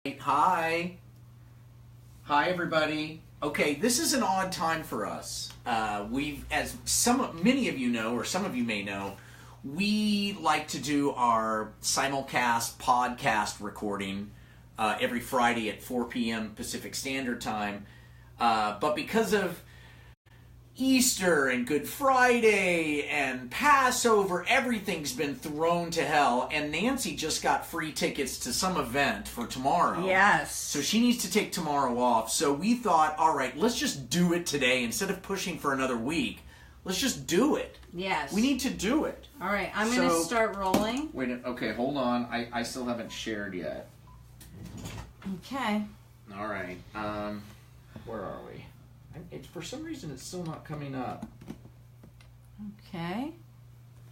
Hi. Hi, everybody. Okay, this is an odd time for us. Many of you know, or some of you may know, we like to do our simulcast podcast recording every Friday at 4 p.m. Pacific Standard Time. But because of Easter and Good Friday and Passover, everything's been thrown to hell, and Nancy just got free tickets to some event for tomorrow. Yes. So she needs to take tomorrow off. So we thought, all right, let's just do it today instead of pushing for another week. Let's just do it. Yes. We need to do it. All right, I'm going to start rolling. Wait, okay, hold on. I still haven't shared yet. Okay. All right. Where are we? For some reason, it's still not coming up. Okay.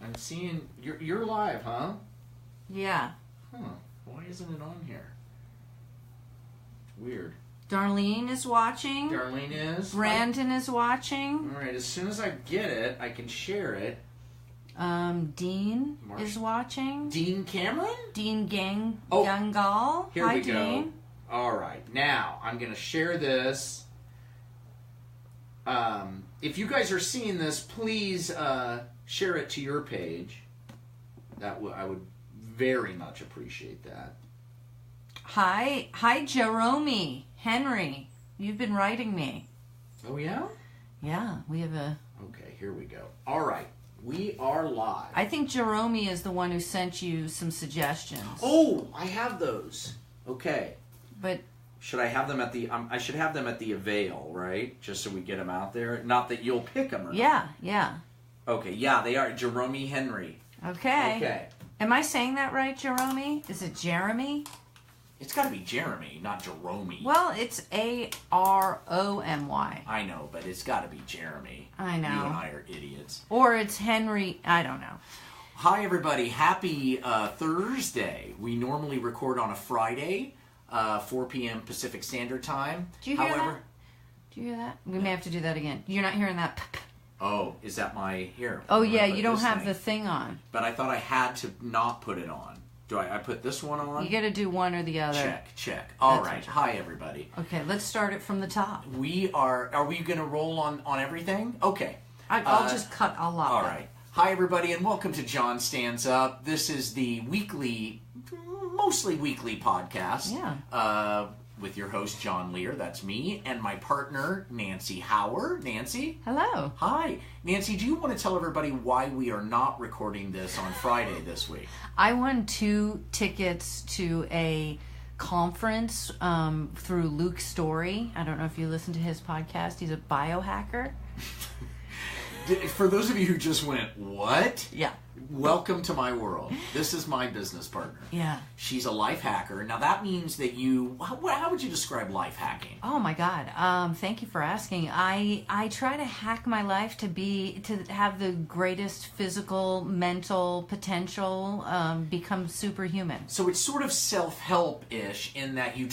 I'm seeing you're live, huh? Yeah. Huh. Why isn't it on here? Weird. Darlene is watching. Darlene is. Brandon is watching. All right. As soon as I get it, I can share it. Dean is watching. Dean Cameron? Dean Gangal. Here Hi, we go. Dean. All right. Now, I'm going to share this. If you guys are seeing this, please share it to your page. I would very much appreciate that. Hi, Jerome Henry. You've been writing me. Oh, yeah? Yeah, we have a... Okay, here we go. All right, we are live. I think Jerome is the one who sent you some suggestions. Oh, I have those. Okay. But... Should I have them at the... I should have them at the Avail, right? Just so we get them out there. Not that you'll pick them or not. Yeah. Okay, yeah, they are. Jerome Henry. Okay. Am I saying that right, Jerome? Is it Jeremy? It's got to be Jeremy, not Jerome. Well, it's Aromy. I know, but it's got to be Jeremy. I know. You and I are idiots. Or it's Henry. I don't know. Hi, everybody. Happy Thursday. We normally record on a Friday. 4 p.m. Pacific Standard Time. Do you hear that? Do you hear that? We may have to do that again. You're not hearing that? Oh, is that my ear? Oh, yeah, you don't have the thing on. But I thought I had to not put it on. Do I put this one on? You got to do one or the other. Check. All right. Hi, everybody. Okay, let's start it from the top. Are we going to roll on everything? Okay. I'll just cut a lot. All right. Hi, everybody, and welcome to John Stands Up. This is the mostly weekly podcast. Yeah. With your host, John Lear, that's me, and my partner, Nancy Hauer. Nancy? Hello. Hi. Nancy, do you want to tell everybody why we are not recording this on Friday this week? I won 2 tickets to a conference through Luke Story. I don't know if you listen to his podcast. He's a biohacker. For those of you who just went, what? Yeah. Welcome to my world. This is my business partner. Yeah. She's a life hacker. Now that means that how would you describe life hacking? Oh my God. Thank you for asking. I try to hack my life to have the greatest physical, mental potential, become superhuman. So it's sort of self-help-ish in that you're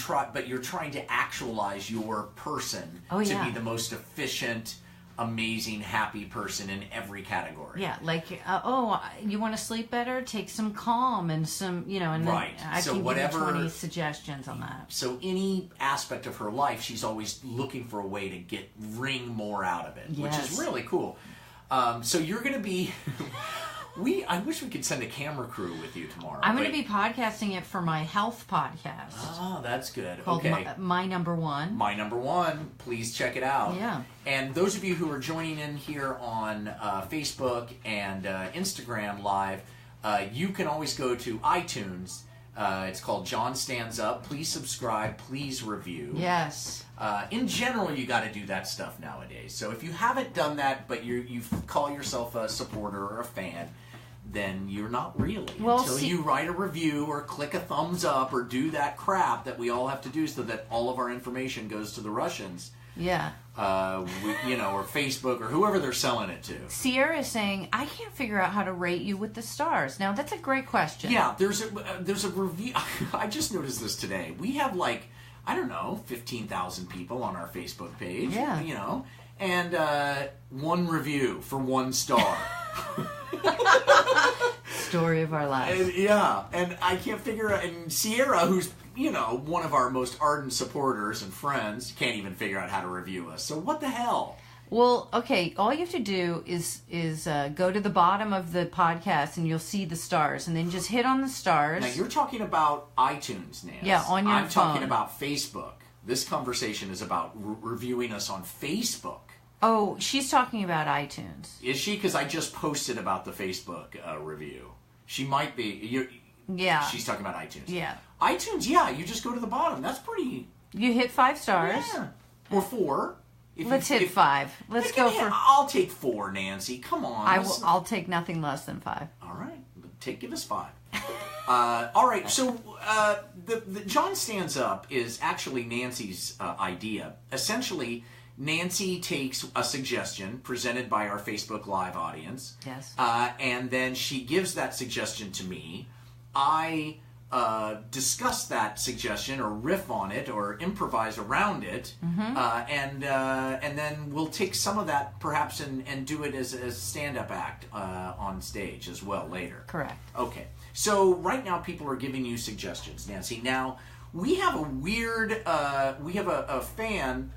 trying to actualize your person to be the most efficient, amazing, happy person in every category. Yeah, like, you want to sleep better? Take some Calm and some, and right. Then I can give you 20 suggestions on that. So any aspect of her life, she's always looking for a way to wring more out of it, which is really cool. So you're going to be... I wish we could send a camera crew with you tomorrow. I'm going to be podcasting it for my health podcast. Oh, that's good. Called My Number One. My Number One. Please check it out. Yeah. And those of you who are joining in here on Facebook and Instagram Live, you can always go to iTunes. It's called John Stands Up. Please subscribe. Please review. Yes. In general, you got to do that stuff nowadays. So if you haven't done that, but you call yourself a supporter or a fan, then you're not really. Until you write a review or click a thumbs up or do that crap that we all have to do so that all of our information goes to the Russians. Yeah. Or Facebook or whoever they're selling it to. Sierra is saying, I can't figure out how to rate you with the stars. Now, that's a great question. Yeah, there's a review. I just noticed this today. We have 15,000 people on our Facebook page. Yeah. And 1 review for 1 star. Story of our lives. And I can't figure out. And Sierra, who's one of our most ardent supporters and friends can't even figure out how to review us. So what the hell? Well, okay, all you have to do is go to the bottom of the podcast and you'll see the stars, and then just hit on the stars. Now, you're talking about iTunes, Nance. Yeah, on your I'm phone. talking about Facebook. This conversation is about reviewing us on Facebook. Oh, she's talking about iTunes. Is she? Because I just posted about the Facebook review. She might be. Yeah. She's talking about iTunes. Yeah. iTunes, yeah, you just go to the bottom. That's pretty... You hit 5 stars. Yeah. Or 4. Let's hit 5. Let's go for... I'll take 4, Nancy. Come on. I'll take nothing less than 5. All right. Give us 5. All right. So the John Stands Up is actually Nancy's idea. Essentially, Nancy takes a suggestion presented by our Facebook Live audience. Yes. And then she gives that suggestion to me. I discuss that suggestion or riff on it or improvise around it, and then we'll take some of that perhaps and do it as a stand-up act on stage as well later. Correct. Okay. So right now people are giving you suggestions, Nancy. Now we have a weird, we have a fan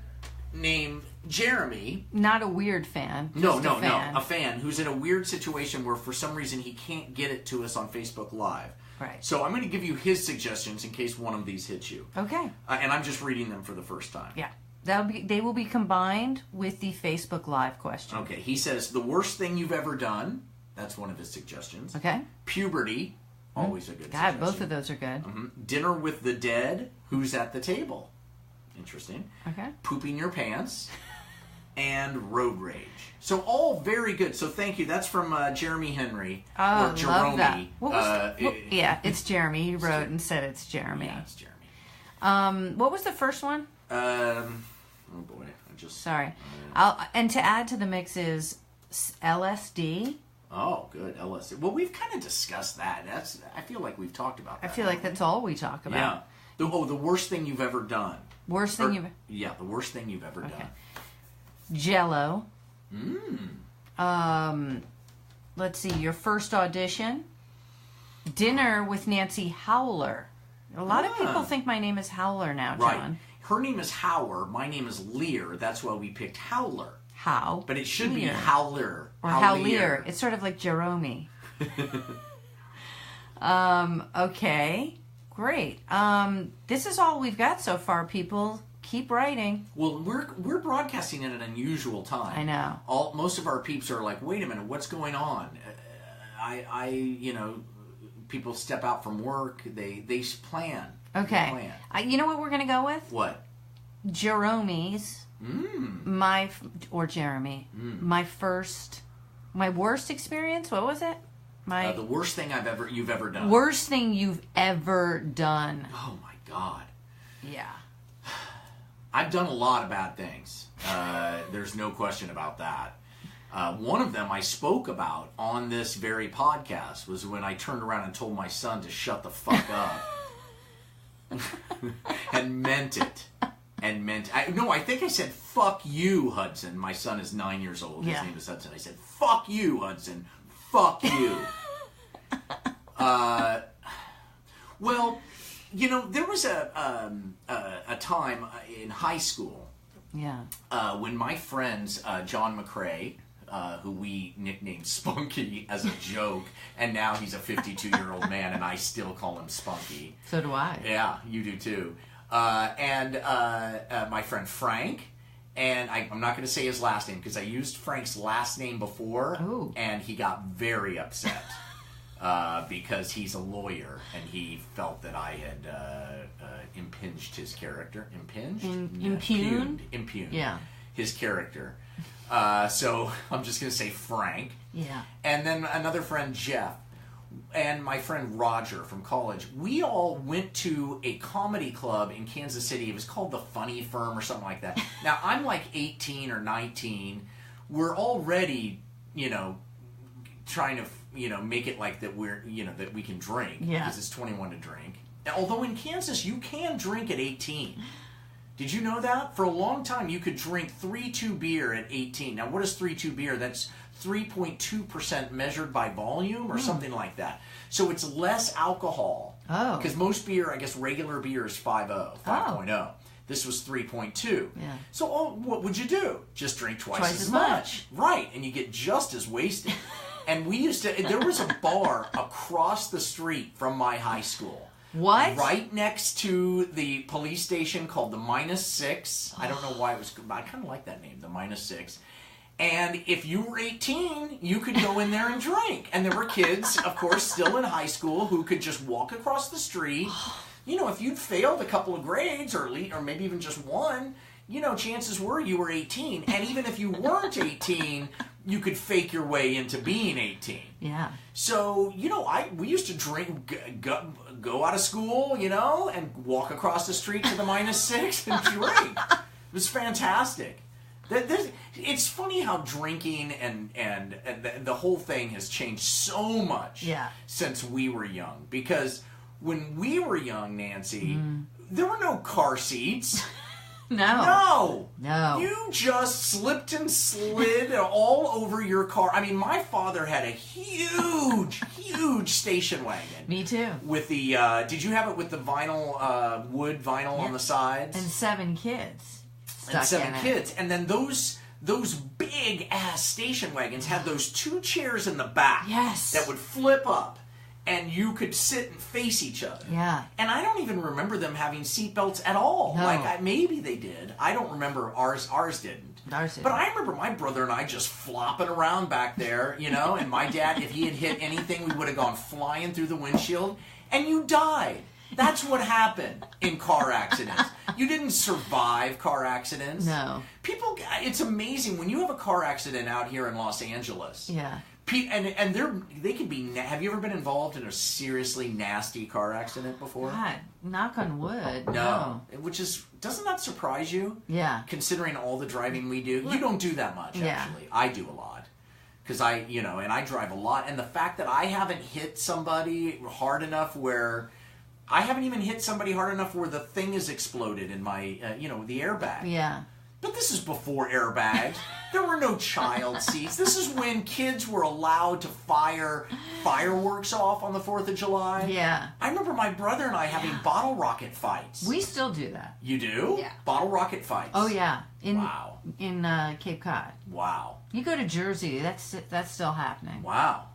named Jeremy. Not a weird fan. No, just a fan. a fan who's in a weird situation where for some reason he can't get it to us on Facebook Live. Right. So I'm going to give you his suggestions in case one of these hits you. Okay. And I'm just reading them for the first time. Yeah. They will be combined with the Facebook Live question. Okay. He says, the worst thing you've ever done. That's one of his suggestions. Okay. Puberty. Always a good God, suggestion. both of those are good. Dinner with the dead. Who's at the table? Interesting. Okay. Pooping your pants. And road rage. So all very good. So thank you. That's from Jeremy Henry. Oh, or Jerome. love that. What was yeah, it's Jeremy. He wrote and said it's Jeremy. Yeah, it's Jeremy. What was the first one? Oh boy, I just... Sorry. And to add to the mix is LSD. Oh, good. LSD. Well, we've kind of discussed that. I feel like we've talked about that. I feel like that's all we talk about. Yeah. The worst thing you've ever done. Worst thing you've... Yeah, the worst thing you've ever done. Jello. Let's see. Your first audition. Dinner with Nancy Howler. A lot of people think my name is Howler now, John. Right. Her name is Howler. My name is Lear. That's why we picked Howler. How? But it should be Howler. Or Howler. It's sort of like Jerome. Okay. Great. This is all we've got so far, people. Keep writing. Well, we're broadcasting at an unusual time. I know. Most of our peeps are like, wait a minute, what's going on? People step out from work. They plan. Okay. You know what we're gonna go with? What? Jerome's. Or Jeremy. My worst experience. What was it? The worst thing you've ever done. Worst thing you've ever done. Oh my God. Yeah. I've done a lot of bad things. There's no question about that. One of them I spoke about on this very podcast was when I turned around and told my son to shut the fuck up. And meant it. I think I said, fuck you, Hudson. My son is 9 years old. His name is Hudson. I said, fuck you, Hudson. Fuck you. Well, there was a time in high school when my friends, John McCrae, who we nicknamed Spunky as a joke, and now he's a 52-year-old man, and I still call him Spunky. So do I. Yeah, you do too. And my friend Frank, and I'm not going to say his last name because I used Frank's last name before, and he got very upset. Because he's a lawyer, and he felt that I had impinged his character. Impugned? Yeah. His character. So I'm just going to say Frank. Yeah. And then another friend, Jeff, and my friend Roger from college. We all went to a comedy club in Kansas City. It was called the Funny Firm or something like that. Now, I'm like 18 or 19. We're already, trying to... make it like that we're, that we can drink. Yeah. Because it's 21 to drink. Although in Kansas, you can drink at 18. Did you know that? For a long time, you could drink 3.2 beer at 18. Now, what is 3.2 beer? That's 3.2% measured by volume or something like that. So it's less alcohol Oh. Because most beer, I guess regular beer is 5.0, 5.0. This was 3.2. Yeah. So what would you do? Just drink twice as much. much. Right, and you get just as wasted. And there was a bar across the street from my high school. What? Right next to the police station called the -6. I don't know why I kind of like that name, the -6. And if you were 18, you could go in there and drink. And there were kids, of course, still in high school who could just walk across the street. You know, if you'd failed a couple of grades or maybe even just one, you know, chances were you were 18. And even if you weren't 18, you could fake your way into being 18. Yeah. So, you know, we used to drink, go out of school, you know, and walk across the street to the -6 and drink. It was fantastic. It's funny how drinking and the whole thing has changed so much since we were young. Because when we were young, Nancy, there were no car seats. No. You just slipped and slid all over your car. I mean, my father had a huge station wagon. Me too. With the, did you have it with the vinyl, wood vinyl on the sides? And 7 kids. And 7 kids. And then those big ass station wagons had those 2 chairs in the back. Yes. That would flip up. And you could sit and face each other. Yeah. And I don't even remember them having seatbelts at all. No. Like, maybe they did. I don't remember. Ours didn't. Ours didn't. But I remember my brother and I just flopping around back there, you know, and my dad, if he had hit anything, we would have gone flying through the windshield, and you died. That's what happened in car accidents. You didn't survive car accidents. No. People, it's amazing when you have a car accident out here in Los Angeles. Yeah. And they can be. Have you ever been involved in a seriously nasty car accident before? God, knock on wood. No. Doesn't that surprise you? Yeah. Considering all the driving we do, you don't do that much actually. I do a lot because I drive a lot, and the fact that I haven't hit somebody hard enough where. I haven't even hit somebody hard enough where the thing is exploded in my, the airbag. Yeah. But this is before airbags. There were no child seats. This is when kids were allowed to fire fireworks off on the 4th of July. Yeah. I remember my brother and I having bottle rocket fights. We still do that. You do? Yeah. Bottle rocket fights. Oh, yeah. Wow. In Cape Cod. Wow. You go to Jersey, that's still happening. Wow.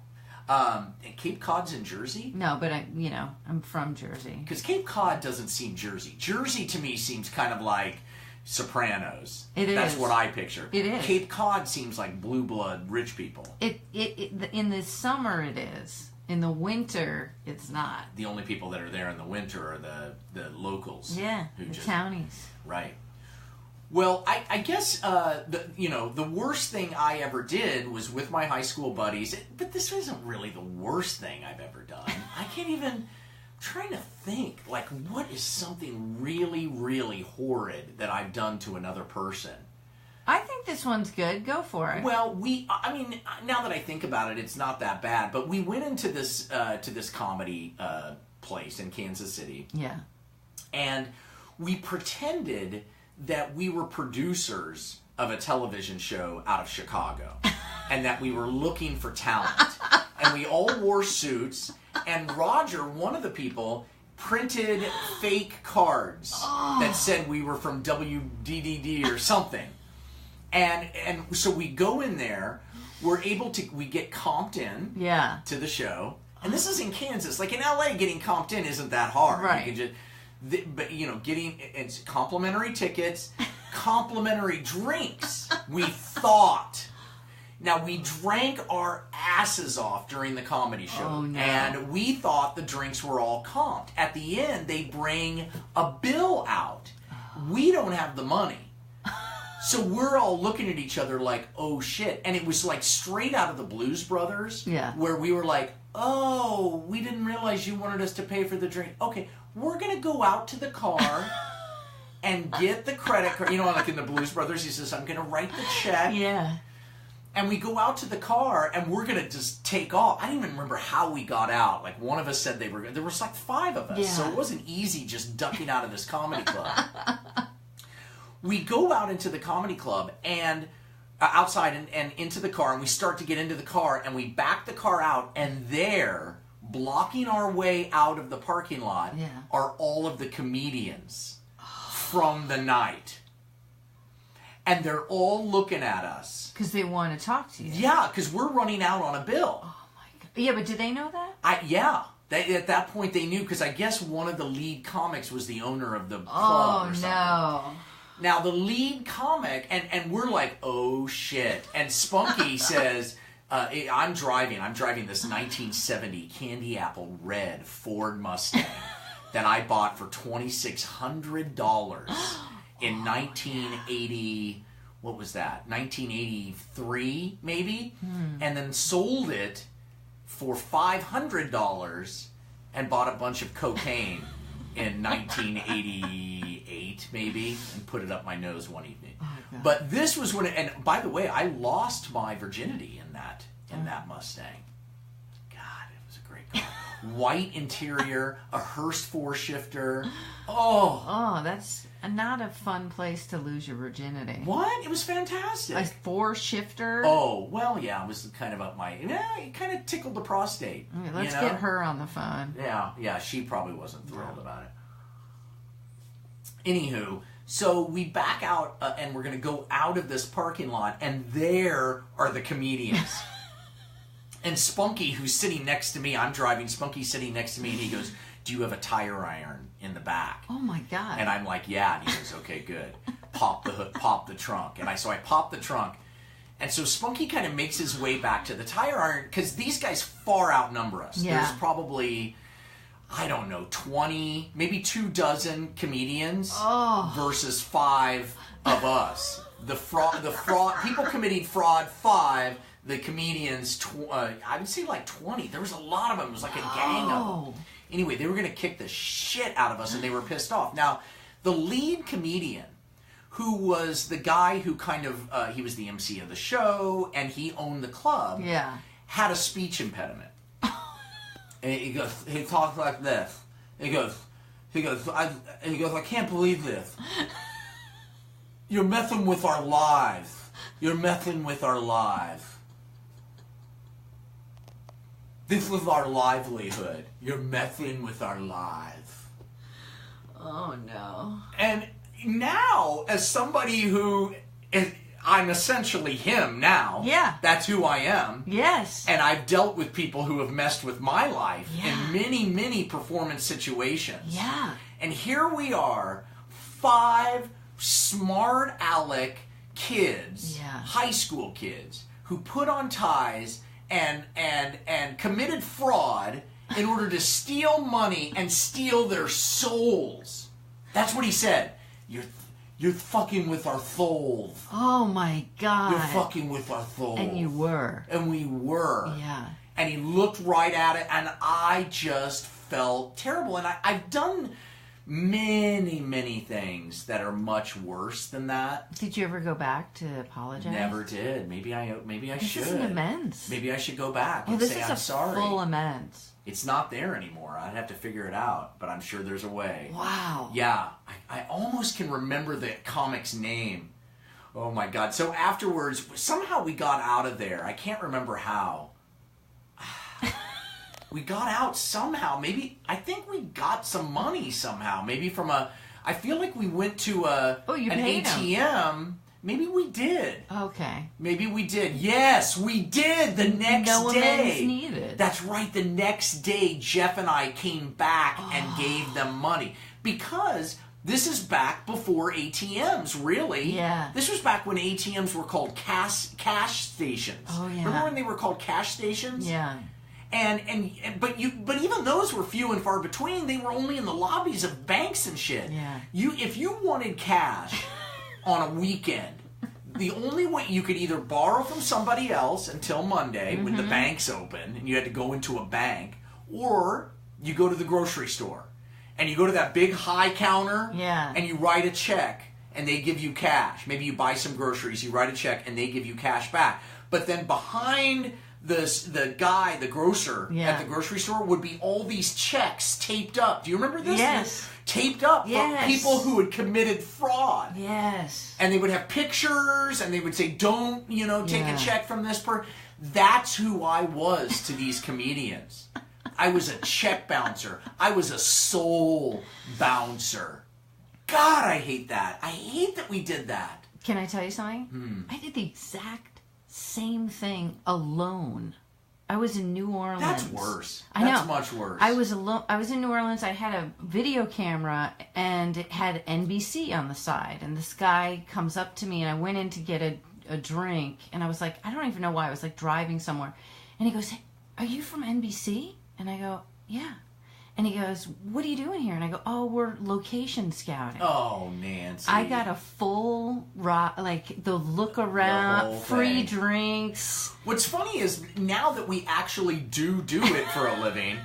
Cape Cod's in Jersey? No, but I'm from Jersey. Because Cape Cod doesn't seem Jersey. Jersey to me seems kind of like Sopranos. That's what I picture. It is. Cape Cod seems like blue blood rich people. It in the summer it is. In the winter it's not. The only people that are there in the winter are the locals. Yeah, the townies. Right. Well, I guess the worst thing I ever did was with my high school buddies. But this isn't really the worst thing I've ever done. I can't even. I'm trying to think. Like, what is something really, really horrid that I've done to another person? I think this one's good. Go for it. Well, now that I think about it, it's not that bad. But we went into this comedy place in Kansas City. Yeah. And we pretended that we were producers of a television show out of Chicago and that we were looking for talent. And we all wore suits, and Roger, one of the people, printed fake cards that said we were from WDDD or something. And so we go in there, we get comped in to the show. And this is in Kansas. Like in LA, getting comped in isn't that hard. Right. You can just, but getting it's complimentary tickets, complimentary drinks. We thought. Now we drank our asses off during the comedy show, oh, no. and we thought the drinks were all comped. At the end, they bring a bill out. We don't have the money, so we're all looking at each other like, "Oh shit!" And it was like straight out of the Blues Brothers, where we were like, "Oh, we didn't realize you wanted us to pay for the drink. Okay, we're gonna go out to the car." And get the credit card. Like in the Blues Brothers, he says, "I'm going to write the check." Yeah. And we go out to the car, and we're going to just take off. I don't even remember how we got out. Like, one of us said there was like 5 of us, so it wasn't easy just ducking out of this comedy club. We go out into the comedy club, and outside and into the car, and we start to get into the car, and we back the car out, and there, blocking our way out of the parking lot Yeah. are all of the comedians from the night. And they're all looking at us. Because they want to talk to you. Yeah, because we're running out on a bill. Oh my God. Yeah, but did they know that? At that point they knew, because I guess one of the lead comics was the owner of the club Oh or something. no. Now the lead comic, and we're like, oh shit. And Spunky says, I'm driving this 1970 candy apple red Ford Mustang that I bought for $2,600 in 1980, what was that? 1983 maybe? And then sold it for $500 and bought a bunch of cocaine in 1988 maybe, and put it up my nose one evening. But this was when, and by the way, I lost my virginity in that Mustang. God, it was a great car. White interior, a Hurst four-shifter. Oh, that's not a fun place to lose your virginity. What? It was fantastic. A four-shifter? Oh, well, yeah, it was kind of up my... Yeah, it kind of tickled the prostate. Okay, let's you know? get her on the phone. Yeah, she probably wasn't thrilled about it. Anywho, so we back out, and we're going to go out of this parking lot, and there are the comedians. And Spunky, who's sitting next to me, I'm driving, Spunky's sitting next to me, and he goes, do you have a tire iron in the back? Oh my God. And I'm like, yeah. And he goes, okay, good. Pop the hood, pop the trunk. And so I pop the trunk. And so Spunky kind of makes his way back to the tire iron, because these guys far outnumber us. Yeah. There's probably, I don't know, 20, maybe 24 comedians versus 5 of us. The fraud, people committing fraud, 5. The comedians, I would say like 20. There was a lot of them. It was like a gang of them. Anyway, they were going to kick the shit out of us, and they were pissed off. Now, the lead comedian, who was the guy who kind of, he was the MC of the show, and he owned the club, had a speech impediment. And he talked like this. He goes, I can't believe this. You're messing with our lives. You're messing with our lives. This was our livelihood. You're messing with our lives. Oh no. And now, as somebody who is, I'm essentially him now. Yeah. That's who I am. Yes. And I've dealt with people who have messed with my life Yeah. in many, many performance situations. Yeah. And here we are, 5 smart aleck kids, high school kids, who put on ties and committed fraud in order to steal money and steal their souls. That's what he said. You're fucking with our souls. Oh my God. You're fucking with our souls. And you were. And we were. Yeah. And he looked right at it, and I just felt terrible. And I've done many, many things that are much worse than that. Did you ever go back to apologize? Never did. Maybe I should. This is an amends. Maybe I should go back Oh, and this say is I'm a sorry. full amends. It's not there anymore. I'd have to figure it out, but I'm sure there's a way. Wow. Yeah, I almost can remember the comic's name. Oh my God. So afterwards, somehow we got out of there. I can't remember how. We got out somehow. Maybe, I think we got some money somehow. Maybe from I feel like we went to an ATM. Maybe we did. Okay. Maybe we did. Yes, we did the next day. No amends needed. That's right. The next day, Jeff and I came back and gave them money. Because this is back before ATMs, really. Yeah. This was back when ATMs were called cash stations. Oh, yeah. Remember when they were called cash stations? Yeah. But even those were few and far between. They were only in the lobbies of banks and shit. Yeah. If you wanted cash on a weekend, the only way you could either borrow from somebody else until Monday when the bank's open and you had to go into a bank, or you go to the grocery store and you go to that big high counter and you write a check and they give you cash. Maybe you buy some groceries, you write a check and they give you cash back. But then behind the guy, the grocer at the grocery store, would be all these checks taped up. Do you remember this? Yes. Taped up for people who had committed fraud. Yes. And they would have pictures, and they would say, don't, take a check from this person. That's who I was to these comedians. I was a check bouncer. I was a soul bouncer. God, I hate that. I hate that we did that. Can I tell you something? I did the exact same thing alone. I was in New Orleans. That's worse. I know. That's much worse. I was alone. I was in New Orleans. I had a video camera and it had NBC on the side. And this guy comes up to me and I went in to get a drink. And I was like, I don't even know why. I was like driving somewhere. And he goes, hey, are you from NBC? And I go, yeah. And he goes, what are you doing here? And I go, oh, we're location scouting. Oh, Nancy. I got a full, like, the look around, free drinks. What's funny is now that we actually do it for a living,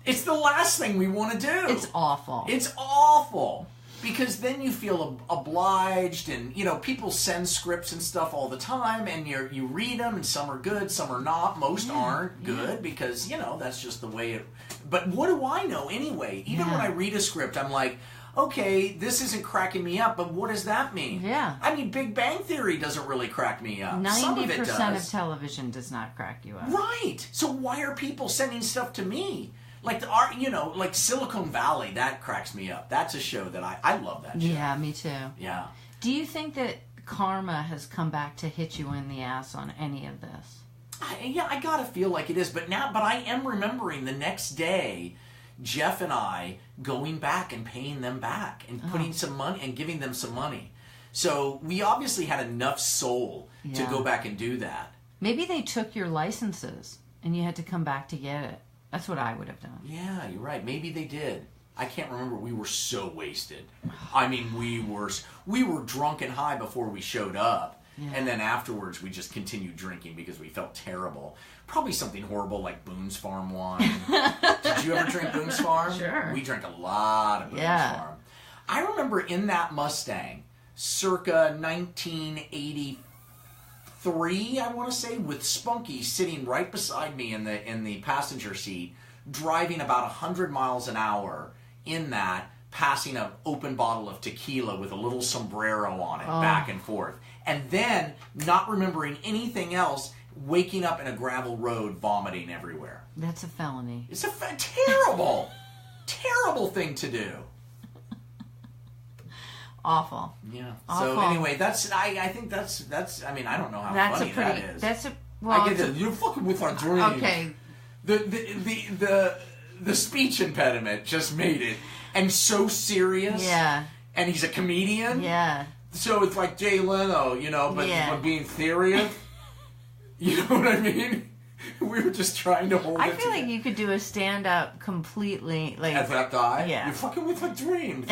it's the last thing we want to do. It's awful. It's awful. Because then you feel obliged, and, you know, people send scripts and stuff all the time, and you read them, and some are good, some are not. Most aren't good because, you know, that's just the way it... But what do I know anyway? Even when I read a script, I'm like, okay, this isn't cracking me up, but what does that mean? Yeah. I mean, Big Bang Theory doesn't really crack me up. 90% of television does not crack you up. Right. So why are people sending stuff to me? Like like Silicon Valley, that cracks me up. That's a show that I love that show. Yeah, me too. Yeah. Do you think that karma has come back to hit you in the ass on any of this? I gotta feel like it is, but I am remembering the next day, Jeff and I going back and paying them back and putting some money and giving them some money. So we obviously had enough soul to go back and do that. Maybe they took your licenses and you had to come back to get it. That's what I would have done. Yeah, you're right. Maybe they did. I can't remember. We were so wasted. I mean, we were drunk and high before we showed up. Yeah. And then afterwards, we just continued drinking because we felt terrible. Probably something horrible like Boone's Farm wine. Did you ever drink Boone's Farm? Sure. We drank a lot of Boone's Farm. I remember in that Mustang, circa 1983, I want to say, with Spunky sitting right beside me in the passenger seat, driving about 100 miles an hour in that, passing an open bottle of tequila with a little sombrero on it, back and forth. And then, not remembering anything else, waking up in a gravel road, vomiting everywhere. That's a felony. It's a terrible, terrible thing to do. Awful. Yeah. Awful. So anyway, I think that's. I mean, I don't know how funny that is. That's a. Well, I get that. You're fucking with our dreams. Okay. The speech impediment just made it, and so serious. Yeah. And he's a comedian. Yeah. So it's like Jay Leno, you know, but being serious. You know what I mean? We were just trying to hold it. I feel like you could do a stand-up completely, like as that guy. Yeah. You're fucking with our dreams.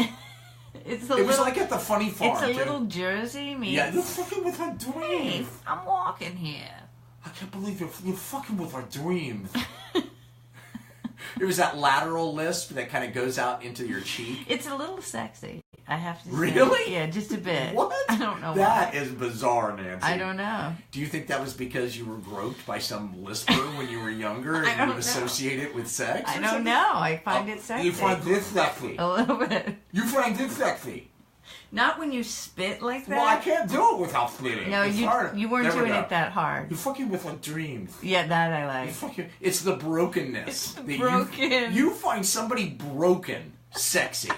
It was like at the Funny Farm. It's a little Jersey meets. Yeah, you're fucking with our dreams. Hey, I'm walking here. I can't believe you're fucking with our dreams. It was that lateral lisp that kind of goes out into your cheek. It's a little sexy, I have to say. Really? Yeah, just a bit. What? I don't know That why. is bizarre, Nancy. I don't know. Do you think that was because you were groped by some lisper when you were younger and you would associate it with sex? I don't know. I find it sexy. You find this sexy. A little bit. You find this sexy. Not when you spit like that. Well, I can't do it without spitting. No, you weren't doing it that hard. You're fucking with my dreams. Yeah, that I like. It's the brokenness. It's the broken. You find somebody broken sexy.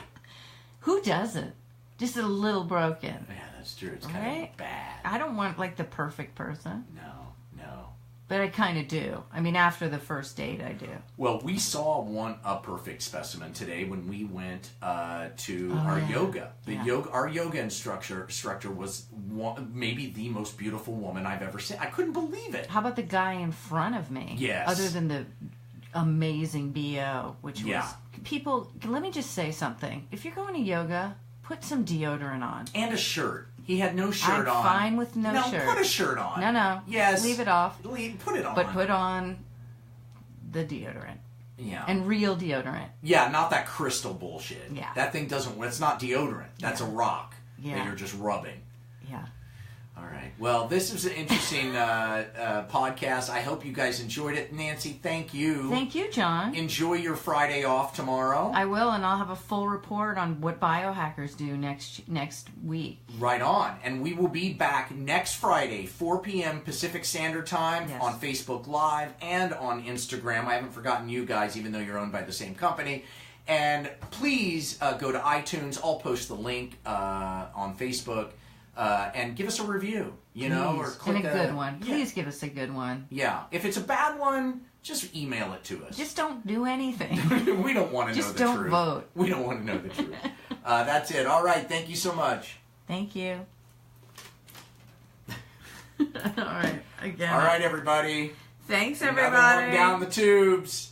Who doesn't? Just a little broken. Yeah, that's true. It's kind of bad. I don't want like the perfect person. No. But I kind of do. I mean, after the first date, I do. Well, we saw a perfect specimen today when we went to our yoga. Our yoga instructor was maybe the most beautiful woman I've ever seen. I couldn't believe it. How about the guy in front of me? Yes. Other than the amazing BO, which was... People, let me just say something. If you're going to yoga, put some deodorant on. And a shirt. He had no shirt on. I'm fine with no shirt. No, put a shirt on. No. Yes. Leave it off. Put it on. But put on the deodorant. Yeah. And real deodorant. Yeah, not that crystal bullshit. Yeah. That thing doesn't... It's not deodorant. That's a rock that Yeah. you're just rubbing. Yeah. All right. Well, this was an interesting podcast. I hope you guys enjoyed it. Nancy, thank you. Thank you, John. Enjoy your Friday off tomorrow. I will, and I'll have a full report on what biohackers do next week. Right on. And we will be back next Friday, 4 p.m. Pacific Standard Time on Facebook Live and on Instagram. I haven't forgotten you guys, even though you're owned by the same company. And please go to iTunes. I'll post the link on Facebook. And give us a review, or click and a good one. Please give us a good one. Yeah. If it's a bad one, just email it to us. Just don't do anything. We don't want to know the truth. Just don't vote. We don't want to know the truth. That's it. All right. Thank you so much. Thank you. All right. Again. All right, everybody. Thanks, Another everybody. one down the tubes.